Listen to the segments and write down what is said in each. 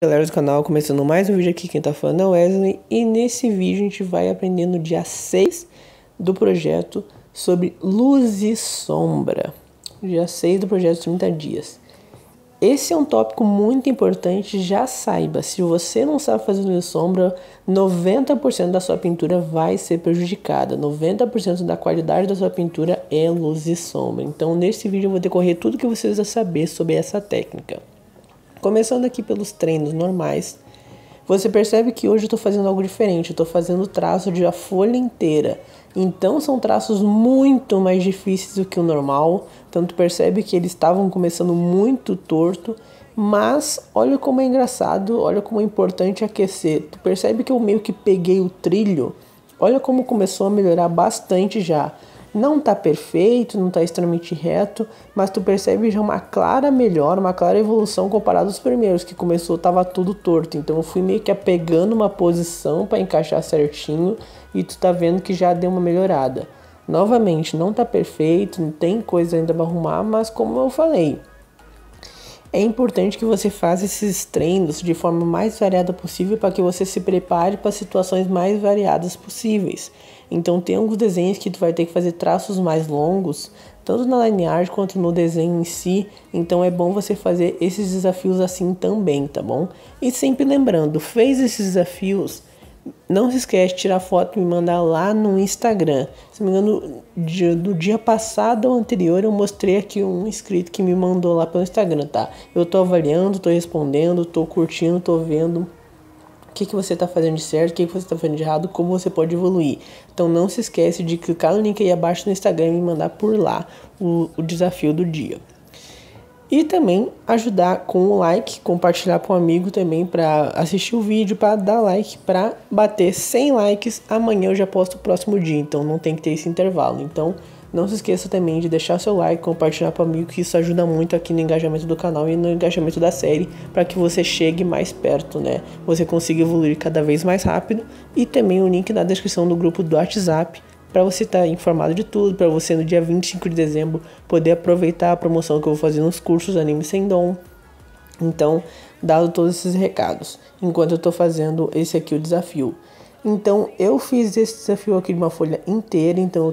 Galera do canal, começando mais um vídeo aqui, quem tá falando é o Wesley, e nesse vídeo a gente vai aprender no dia 6 do projeto sobre luz e sombra. Dia 6 do projeto 30 dias. Esse é um tópico muito importante, já saiba, se você não sabe fazer luz e sombra, 90% da sua pintura vai ser prejudicada, 90% da qualidade da sua pintura é luz e sombra. Então nesse vídeo eu vou decorrer tudo que você precisa saber sobre essa técnica. Começando aqui pelos treinos normais, você percebe que hoje eu estou fazendo algo diferente, eu estou fazendo traço de a folha inteira. Então são traços muito mais difíceis do que o normal, então tu percebe que eles estavam começando muito torto, mas olha como é engraçado, olha como é importante aquecer. Tu percebe que eu meio que peguei o trilho, olha como começou a melhorar bastante já. Não tá perfeito, não tá extremamente reto, mas tu percebe já uma clara melhora, uma clara evolução comparado aos primeiros, que começou, tava tudo torto. Então eu fui meio que apegando uma posição para encaixar certinho e tu tá vendo que já deu uma melhorada. Novamente, não tá perfeito, não tem coisa ainda para arrumar, mas como eu falei, é importante que você faça esses treinos de forma mais variada possível para que você se prepare para situações mais variadas possíveis. Então tem alguns desenhos que tu vai ter que fazer traços mais longos, tanto na linear quanto no desenho em si. Então é bom você fazer esses desafios assim também, tá bom? E sempre lembrando, fez esses desafios, não se esquece de tirar foto e me mandar lá no Instagram. Se não me engano, do dia passado ou anterior eu mostrei aqui um inscrito que me mandou lá pelo Instagram, tá? Eu tô avaliando, tô respondendo, tô curtindo, tô vendo o que você tá fazendo de certo, o que você tá fazendo de errado, como você pode evoluir. Então não se esquece de clicar no link aí abaixo no Instagram e me mandar por lá o desafio do dia. E também ajudar com o like, compartilhar com um amigo também para assistir o vídeo, para dar like, para bater 100 likes. Amanhã eu já posto o próximo dia, então não tem que ter esse intervalo. Então não se esqueça também de deixar seu like, compartilhar com o amigo, que isso ajuda muito aqui no engajamento do canal e no engajamento da série, para que você chegue mais perto, né? Você consiga evoluir cada vez mais rápido. E também o link na descrição do grupo do WhatsApp, para você estar informado de tudo, para você no dia 25 de dezembro poder aproveitar a promoção que eu vou fazer nos cursos Anime Sem Dom. Então, dado todos esses recados, enquanto eu estou fazendo esse aqui o desafio. Então, eu fiz esse desafio aqui de uma folha inteira, então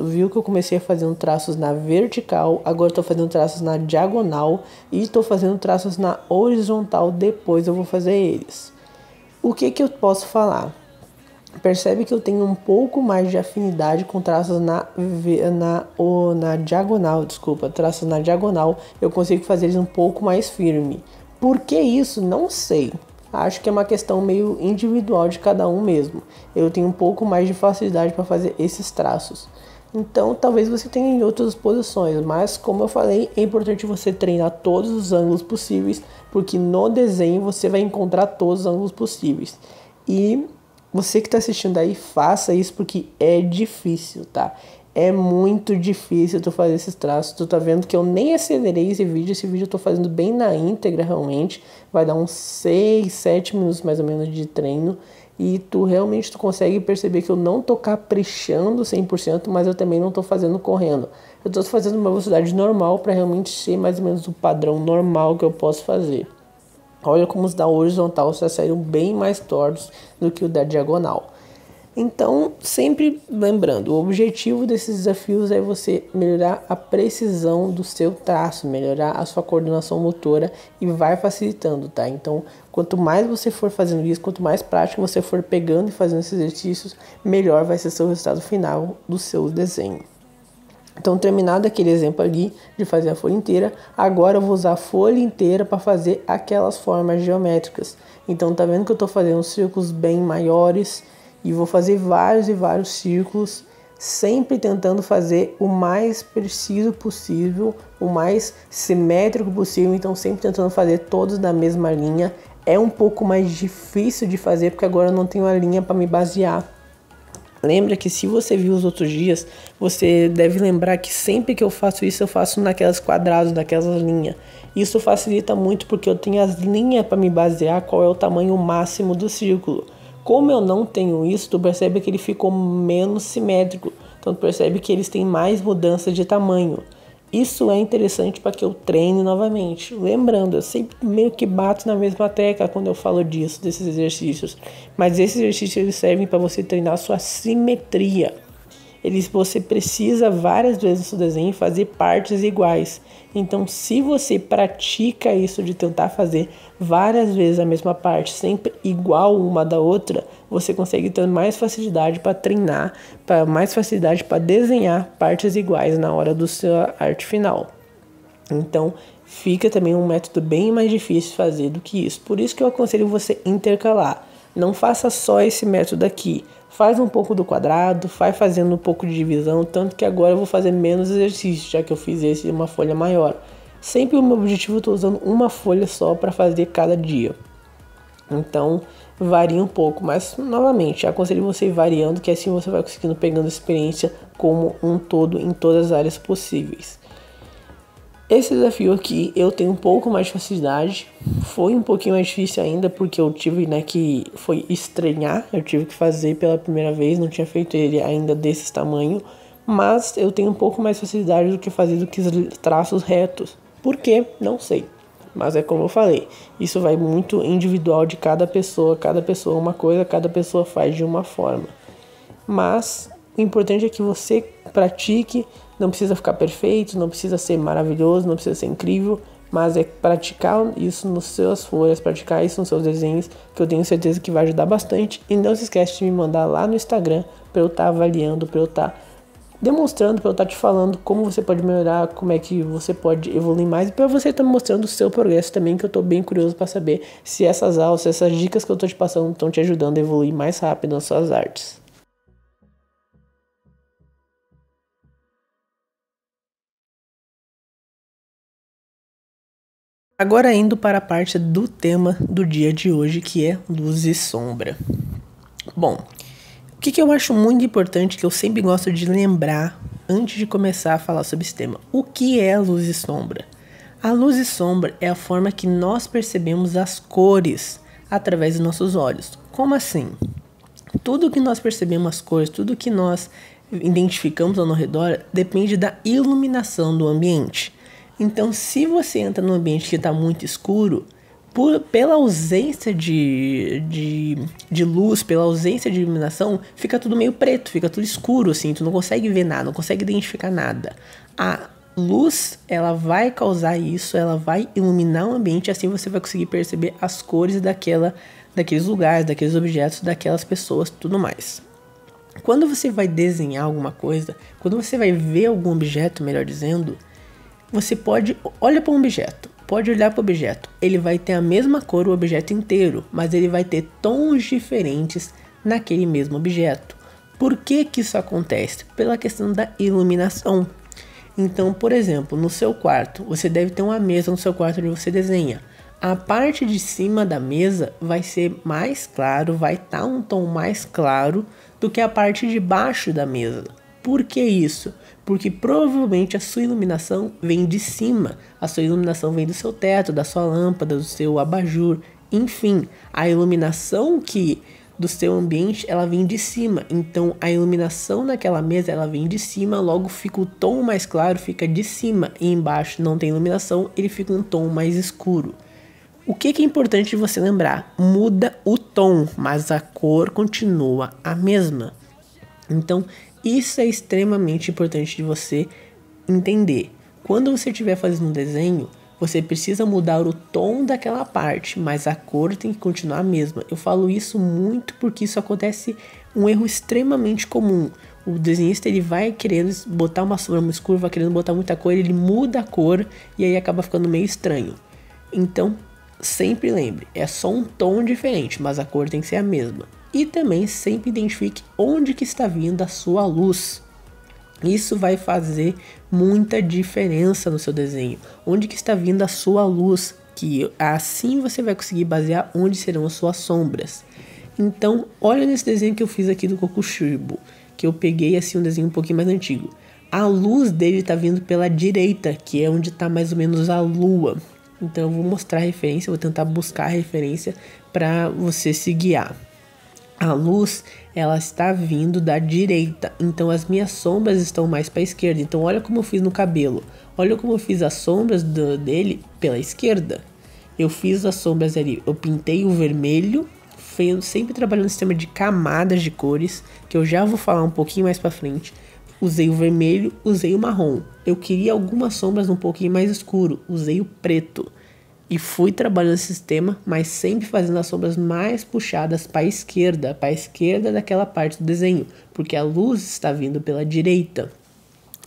viu que eu comecei fazendo traços na vertical, agora estou fazendo traços na diagonal e estou fazendo traços na horizontal, depois eu vou fazer eles. O que eu posso falar? Percebe que eu tenho um pouco mais de afinidade com traços na diagonal, traços na diagonal, eu consigo fazer eles um pouco mais firme. Por que isso? Não sei. Acho que é uma questão meio individual de cada um mesmo. Eu tenho um pouco mais de facilidade para fazer esses traços. Então, talvez você tenha em outras posições, mas como eu falei, é importante você treinar todos os ângulos possíveis, porque no desenho você vai encontrar todos os ângulos possíveis. E você que está assistindo aí, faça isso porque é difícil, tá? É muito difícil tu fazer esses traços. Tu tá vendo que eu nem acelerei esse vídeo eu tô fazendo bem na íntegra realmente. Vai dar uns 6, 7 minutos mais ou menos de treino. E tu realmente consegue perceber que eu não tô caprichando 100%, mas eu também não tô fazendo correndo. Eu tô fazendo uma velocidade normal para realmente ser mais ou menos o padrão normal que eu posso fazer. Olha como os da horizontal já saíram bem mais tortos do que o da diagonal. Então, sempre lembrando, o objetivo desses desafios é você melhorar a precisão do seu traço, melhorar a sua coordenação motora e vai facilitando, tá? Então, quanto mais você for fazendo isso, quanto mais prática você for pegando e fazendo esses exercícios, melhor vai ser o seu resultado final do seu desenho. Então, terminado aquele exemplo ali de fazer a folha inteira, agora eu vou usar a folha inteira para fazer aquelas formas geométricas. Então, tá vendo que eu estou fazendo círculos bem maiores e vou fazer vários e vários círculos, sempre tentando fazer o mais preciso possível, o mais simétrico possível. Então, sempre tentando fazer todos na mesma linha. É um pouco mais difícil de fazer porque agora eu não tenho a linha para me basear. Lembra que se você viu os outros dias, você deve lembrar que sempre que eu faço isso, eu faço naquelas quadrados, naquelas linhas. Isso facilita muito porque eu tenho as linhas para me basear qual é o tamanho máximo do círculo. Como eu não tenho isso, tu percebe que ele ficou menos simétrico. Então tu percebe que eles têm mais mudança de tamanho. Isso é interessante para que eu treine novamente. Lembrando, eu sempre meio que bato na mesma tecla quando eu falo disso, desses exercícios. Mas esses exercícios eles servem para você treinar a sua simetria. Você precisa várias vezes no seu desenho fazer partes iguais. Então, se você pratica isso de tentar fazer várias vezes a mesma parte, sempre igual uma da outra, você consegue ter mais facilidade para treinar, mais facilidade para desenhar partes iguais na hora do sua arte final. Então, fica também um método bem mais difícil de fazer do que isso. Por isso que eu aconselho você intercalar. Não faça só esse método aqui. Faz um pouco do quadrado, vai fazendo um pouco de divisão, tanto que agora eu vou fazer menos exercícios, já que eu fiz esse de uma folha maior. Sempre o meu objetivo eu estou usando uma folha só para fazer cada dia. Então, varia um pouco, mas novamente, aconselho você ir variando, que assim você vai conseguindo pegando experiência como um todo em todas as áreas possíveis. Esse desafio aqui eu tenho um pouco mais de facilidade, foi um pouquinho mais difícil ainda porque eu tive que estranhar, eu tive que fazer pela primeira vez, não tinha feito ele ainda desse tamanho, mas eu tenho um pouco mais de facilidade do que fazer do que os traços retos. Por quê? Não sei, mas é como eu falei, isso vai muito individual de cada pessoa é uma coisa, cada pessoa faz de uma forma, mas o importante é que você pratique. Não precisa ficar perfeito, não precisa ser maravilhoso, não precisa ser incrível, mas é praticar isso nas suas folhas, praticar isso nos seus desenhos, que eu tenho certeza que vai ajudar bastante. E não se esquece de me mandar lá no Instagram para eu estar avaliando, para eu estar demonstrando, para eu estar te falando como você pode melhorar, como é que você pode evoluir mais, e para você estar mostrando o seu progresso também, que eu estou bem curioso para saber se essas aulas, se essas dicas que eu estou te passando estão te ajudando a evoluir mais rápido nas suas artes. Agora indo para a parte do tema do dia de hoje, que é luz e sombra. Bom, o que eu acho muito importante, que eu sempre gosto de lembrar antes de começar a falar sobre esse tema. O que é luz e sombra? A luz e sombra é a forma que nós percebemos as cores através dos nossos olhos. Como assim? Tudo que nós percebemos as cores, tudo que nós identificamos ao nosso redor depende da iluminação do ambiente. Então, se você entra num ambiente que está muito escuro, pela ausência de luz, pela ausência de iluminação, fica tudo meio preto, fica tudo escuro, assim, tu não consegue ver nada, não consegue identificar nada. A luz, ela vai causar isso, ela vai iluminar o ambiente, assim você vai conseguir perceber as cores daqueles lugares, daqueles objetos, daquelas pessoas, tudo mais. Quando você vai desenhar alguma coisa, quando você vai ver algum objeto, melhor dizendo, você olha para um objeto, pode olhar para o objeto, ele vai ter a mesma cor o objeto inteiro, mas ele vai ter tons diferentes naquele mesmo objeto. Por que que isso acontece? Pela questão da iluminação. Então, por exemplo, no seu quarto, você deve ter uma mesa no seu quarto onde você desenha. A parte de cima da mesa vai ser mais claro, vai estar um tom mais claro do que a parte de baixo da mesa. Por que isso? Porque provavelmente a sua iluminação vem de cima, a sua iluminação vem do seu teto, da sua lâmpada, do seu abajur, enfim, a iluminação do seu ambiente, ela vem de cima. Então a iluminação naquela mesa, ela vem de cima, logo fica o tom mais claro, fica de cima, e embaixo não tem iluminação, ele fica um tom mais escuro. O que é importante você lembrar? Muda o tom, mas a cor continua a mesma. Então, isso é extremamente importante de você entender. Quando você estiver fazendo um desenho, você precisa mudar o tom daquela parte, mas a cor tem que continuar a mesma. Eu falo isso muito porque isso acontece um erro extremamente comum. O desenhista ele vai querendo botar uma sombra muito escura, vai querendo botar muita cor, ele muda a cor e aí acaba ficando meio estranho. Então, sempre lembre, é só um tom diferente, mas a cor tem que ser a mesma. E também sempre identifique onde que está vindo a sua luz. Isso vai fazer muita diferença no seu desenho. Onde que está vindo a sua luz, que assim você vai conseguir basear onde serão as suas sombras. Então, olha nesse desenho que eu fiz aqui do Kokushibo, que eu peguei assim um desenho um pouquinho mais antigo. A luz dele está vindo pela direita, que é onde está mais ou menos a lua. Então eu vou mostrar a referência, vou tentar buscar a referência para você se guiar. A luz, ela está vindo da direita, então as minhas sombras estão mais para a esquerda. Então olha como eu fiz no cabelo, olha como eu fiz as sombras dele pela esquerda. Eu fiz as sombras ali, eu pintei o vermelho, sempre trabalhando no sistema de camadas de cores, que eu já vou falar um pouquinho mais para frente. Usei o vermelho, usei o marrom. Eu queria algumas sombras um pouquinho mais escuro, usei o preto. E fui trabalhando esse sistema, mas sempre fazendo as sombras mais puxadas para a esquerda daquela parte do desenho, porque a luz está vindo pela direita.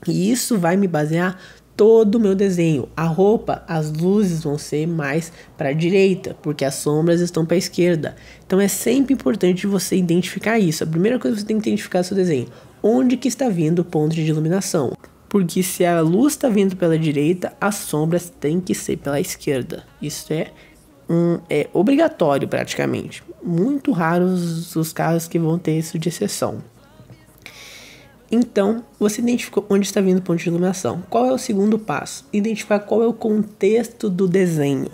E isso vai me basear todo o meu desenho. A roupa, as luzes vão ser mais para a direita, porque as sombras estão para a esquerda. Então é sempre importante você identificar isso. A primeira coisa que você tem que identificar no seu desenho, onde que está vindo o ponto de iluminação. Porque se a luz está vindo pela direita, as sombras têm que ser pela esquerda. Isso é obrigatório praticamente. Muito raros os casos que vão ter isso de exceção. Então, você identificou onde está vindo o ponto de iluminação. Qual é o segundo passo? Identificar qual é o contexto do desenho.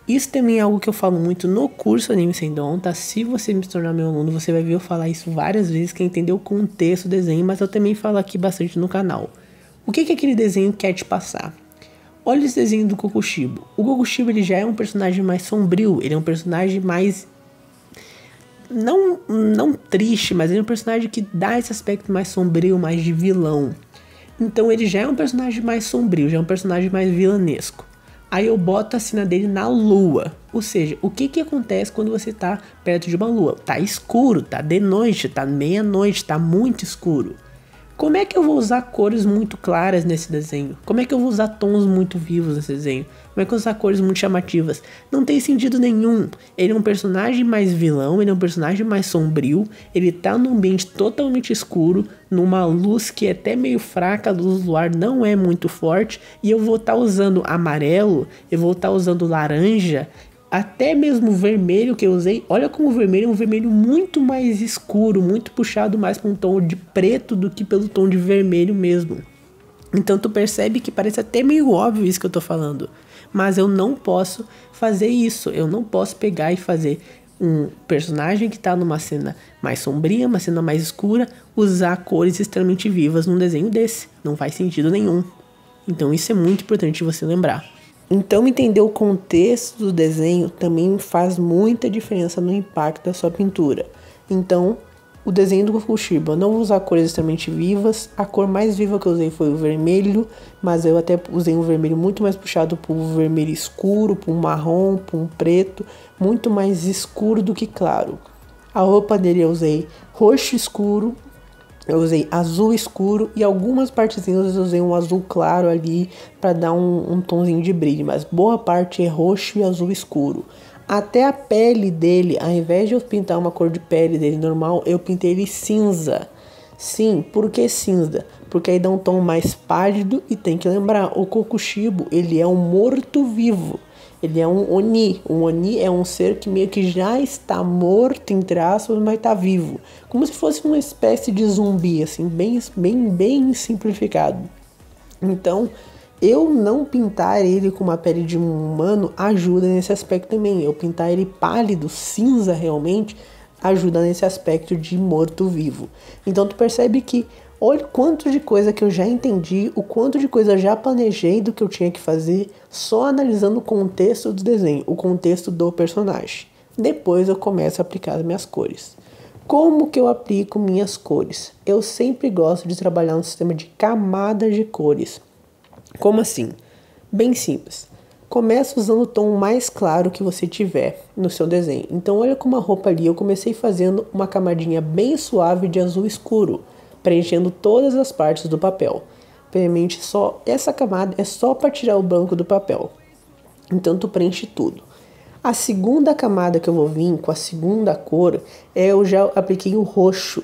Isso também é algo que eu falo muito no curso Anime Sem Dom, tá? Se você me tornar meu aluno, você vai ver eu falar isso várias vezes, que é entender o contexto do desenho, mas eu também falo aqui bastante no canal. O que aquele desenho quer te passar? Olha esse desenho do Kokushibo. O Kokushibo, ele já é um personagem mais sombrio, ele é um personagem mais... Não triste, mas ele é um personagem que dá esse aspecto mais sombrio, mais de vilão. Então ele já é um personagem mais sombrio, já é um personagem mais vilanesco. Aí eu boto a cena dele na lua. Ou seja, o que acontece quando você tá perto de uma lua? Tá escuro, tá de noite, tá meia-noite, tá muito escuro. Como é que eu vou usar cores muito claras nesse desenho? Como é que eu vou usar tons muito vivos nesse desenho? Como é que eu vou usar cores muito chamativas? Não tem sentido nenhum. Ele é um personagem mais vilão, ele é um personagem mais sombrio, ele tá num ambiente totalmente escuro, numa luz que é até meio fraca, a luz do luar não é muito forte, e eu vou estar usando amarelo, eu vou estar usando laranja, até mesmo o vermelho que eu usei. Olha como o vermelho é um vermelho muito mais escuro, muito puxado mais para um tom de preto do que pelo tom de vermelho mesmo. Então tu percebe que parece até meio óbvio isso que eu tô falando, mas eu não posso fazer isso. Eu não posso pegar e fazer um personagem que tá numa cena mais sombria, uma cena mais escura, usar cores extremamente vivas num desenho desse. Não faz sentido nenhum. Então isso é muito importante você lembrar. Então entender o contexto do desenho também faz muita diferença no impacto da sua pintura. Então, o desenho do Kokushibo, eu não vou usar cores extremamente vivas. A cor mais viva que eu usei foi o vermelho, mas eu até usei um vermelho muito mais puxado para o vermelho escuro, para um marrom, para um preto, muito mais escuro do que claro. A roupa dele eu usei roxo escuro, eu usei azul escuro e algumas partezinhas eu usei um azul claro ali para dar um tonzinho de brilho, mas boa parte é roxo e azul escuro. Até a pele dele, ao invés de eu pintar uma cor de pele dele normal, eu pintei ele cinza. Sim, por que cinza? Porque aí dá um tom mais pálido e tem que lembrar, o Kokushibo, ele é um morto-vivo. Ele é um Oni. Um Oni é um ser que meio que já está morto, entre aspas, mas está vivo. Como se fosse uma espécie de zumbi, assim, bem simplificado. Então, eu não pintar ele com uma pele de um humano ajuda nesse aspecto também. Eu pintar ele pálido, cinza realmente, ajuda nesse aspecto de morto-vivo. Então, tu percebe que olha o quanto de coisa que eu já entendi, o quanto de coisa eu já planejei do que eu tinha que fazer, só analisando o contexto do desenho, o contexto do personagem. Depois eu começo a aplicar as minhas cores. Como que eu aplico minhas cores? Eu sempre gosto de trabalhar no sistema de camadas de cores. Como assim? Bem simples. Começa usando o tom mais claro que você tiver no seu desenho. Então olha como a roupa ali, eu comecei fazendo uma camadinha bem suave de azul escuro, preenchendo todas as partes do papel. Primeiramente, só essa camada é só para tirar o branco do papel. Então tu preenche tudo. A segunda camada que eu vou vir com a segunda cor, eu já apliquei o roxo.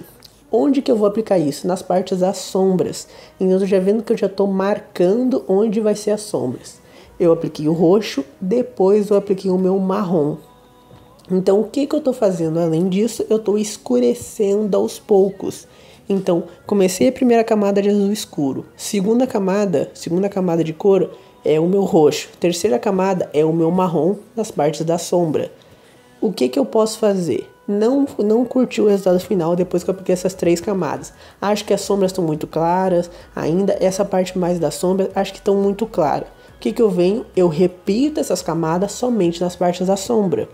Onde que eu vou aplicar isso? Nas partes das sombras. Então eu tô já vendo que eu já estou marcando onde vai ser as sombras. Eu apliquei o roxo, depois eu apliquei o meu marrom. Então o que eu estou fazendo? Além disso, eu estou escurecendo aos poucos. Então, comecei a primeira camada de azul escuro. Segunda camada de cor é o meu roxo. Terceira camada é o meu marrom nas partes da sombra. O que eu posso fazer? Não curti o resultado final depois que eu apliquei essas 3 camadas. Acho que as sombras estão muito claras, ainda essa parte mais da sombra, acho que estão muito claras. O que eu venho? Eu repito essas camadas somente nas partes da sombra.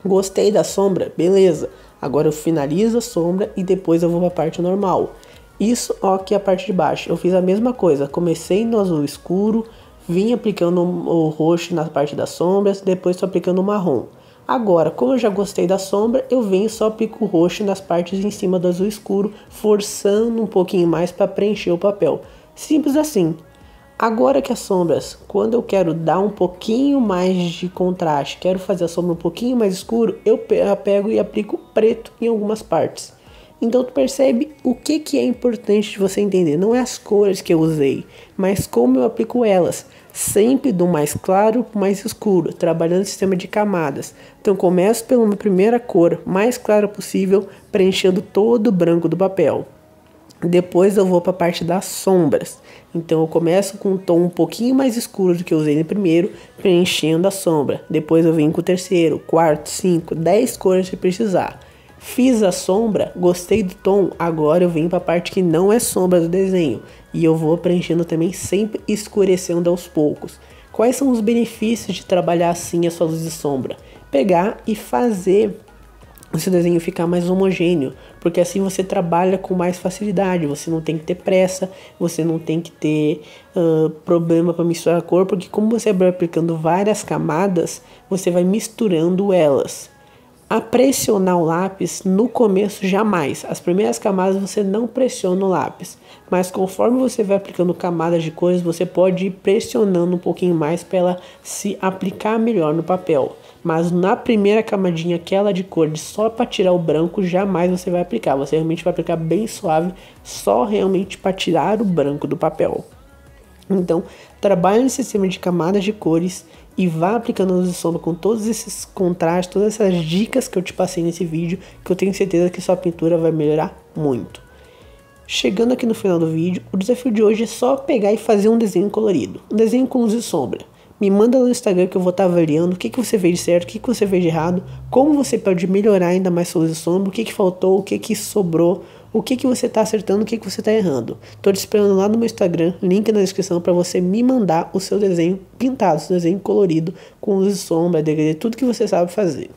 Gostei da sombra? Beleza. Agora eu finalizo a sombra e depois eu vou para a parte normal. Isso aqui é a parte de baixo. Eu fiz a mesma coisa. Comecei no azul escuro, vim aplicando o roxo na parte das sombras, depois estou aplicando o marrom. Agora, como eu já gostei da sombra, eu venho só aplico o roxo nas partes em cima do azul escuro, forçando um pouquinho mais para preencher o papel. Simples assim. Agora que as sombras, quando eu quero dar um pouquinho mais de contraste, quero fazer a sombra um pouquinho mais escuro, eu pego e aplico preto em algumas partes. Então tu percebe o que é importante de você entender. Não é as cores que eu usei, mas como eu aplico elas. Sempre do mais claro para o mais escuro, trabalhando o sistema de camadas. Então começo pela minha primeira cor mais clara possível, preenchendo todo o branco do papel. Depois eu vou para a parte das sombras. Então eu começo com um tom um pouquinho mais escuro do que eu usei no primeiro, preenchendo a sombra. Depois eu venho com o terceiro, quarto, 5, 10 cores se precisar. Fiz a sombra, gostei do tom, agora eu venho para a parte que não é sombra do desenho. E eu vou preenchendo também, sempre escurecendo aos poucos. Quais são os benefícios de trabalhar assim a sua luz e sombra? Pegar e fazer o seu desenho ficar mais homogêneo, porque assim você trabalha com mais facilidade, você não tem que ter pressa, você não tem que ter problema para misturar a cor, porque como você vai aplicando várias camadas, você vai misturando elas. A pressionar o lápis no começo jamais. As primeiras camadas você não pressiona o lápis, mas conforme você vai aplicando camadas de cores, você pode ir pressionando um pouquinho mais para ela se aplicar melhor no papel. Mas na primeira camadinha, aquela de cor, só para tirar o branco, jamais você vai aplicar. Você realmente vai aplicar bem suave, só realmente para tirar o branco do papel. Então, trabalhe no sistema de camadas de cores e vá aplicando a luz e sombra com todos esses contrastes, todas essas dicas que eu te passei nesse vídeo, que eu tenho certeza que sua pintura vai melhorar muito. Chegando aqui no final do vídeo, o desafio de hoje é só pegar e fazer um desenho colorido, um desenho com luz e sombra. Me manda no Instagram que eu vou estar avaliando o que você fez de certo, o que você fez de errado, como você pode melhorar ainda mais sua luz e sombra, o que faltou, o que sobrou, o que você está acertando, o que você está errando. Tô te esperando lá no meu Instagram, link na descrição para você me mandar o seu desenho pintado, seu desenho colorido, com luz e sombra, degradê, tudo que você sabe fazer.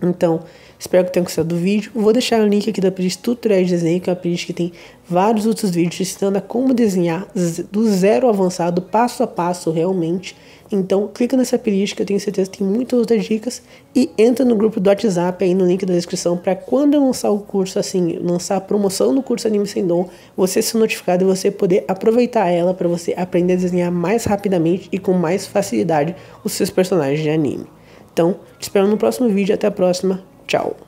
Então, espero que tenha gostado do vídeo. Vou deixar o link aqui da playlist Tutoriais de Desenho, que é uma playlist que tem vários outros vídeos ensinando a como desenhar do zero ao avançado, passo a passo realmente. Então, clica nessa playlist que eu tenho certeza que tem muitas outras dicas. E entra no grupo do WhatsApp aí no link da descrição para quando eu lançar o curso, assim, lançar a promoção no curso Anime Sem Dom, você ser notificado e você poder aproveitar ela para você aprender a desenhar mais rapidamente e com mais facilidade os seus personagens de anime. Então, te espero no próximo vídeo. Até a próxima. Tchau.